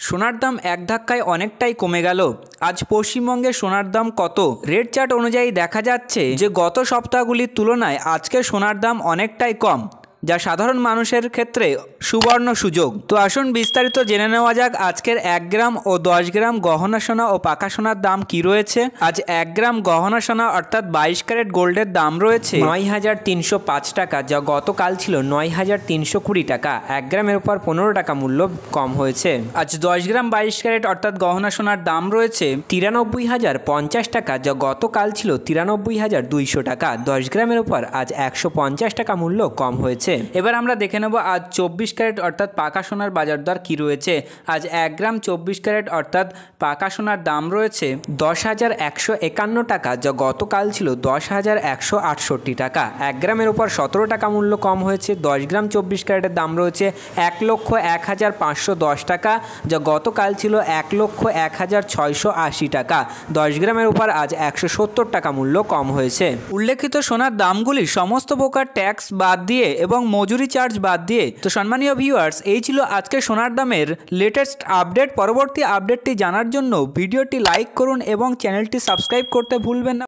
সোনার দাম এক ধাক্কায় অনেকটাই কমে গেল। আজ পশ্চিমবঙ্গে সোনার দাম কত? রেট চার্ট অনুযায়ী দেখা যাচ্ছে যে গত সপ্তাহগুলির তুলনায় আজকে সোনার দাম অনেকটাই কম, যা সাধারণ মানুষের ক্ষেত্রে সুবর্ণ সুযোগ। তো আসুন বিস্তারিত জেনে নেওয়া যাক আজকের 1 গ্রাম ও 10 গ্রাম গহনা সোনা ও পাকা সোনার দাম কি রয়েছে। আজ 1 গ্রাম গহনা সোনা অর্থাৎ 22 ক্যারেট গোল্ডের দাম রয়েছে 9,305 টাকা, যা গতকাল ছিল 9,320 টাকা। 1 গ্রামের উপর 15 টাকা মূল্য কম হয়েছে। আজ 10 গ্রাম 22 ক্যারেট অর্থাৎ গহনা সোনার দাম রয়েছে 93,050 টাকা, যা গতকাল ছিল 93,200 টাকা। 10 গ্রামের উপর আজ 150 টাকা মূল্য কম হয়েছে। এবার আমরা দেখে নেব আজ 24 ক্যারেট অর্থাৎ পাকা সোনার বাজার দর কি রয়েছে। আজ 1 গ্রাম 24 ক্যারেট অর্থাৎ পাকা সোনার দাম রয়েছে 10,151 টাকা, যা গতকাল ছিল 10,168 টাকা। 1 গ্রামের উপর 17 টাকা মূল্য কম হয়েছে। 10 গ্রাম 24 ক্যারেটের দাম রয়েছে 1,01,510 টাকা, যা গতকাল ছিল 1,01,680 টাকা। 10 গ্রামের উপর আজ 170 টাকা মূল্য কম হয়েছে। উল্লেখিত সোনার দামগুলি সমস্ত প্রকার ট্যাক্স বাদ দিয়ে এবং মজুরি চার্জ বাদ দিয়ে। তো সম্মানীয় ভিউয়ার্স, এই ছিল আজকে সোনার দামের লেটেস্ট আপডেট। পরবর্তী আপডেটটি জানার জন্য ভিডিওটি লাইক করুন এবং চ্যানেলটি সাবস্ক্রাইব করতে ভুলবেন না।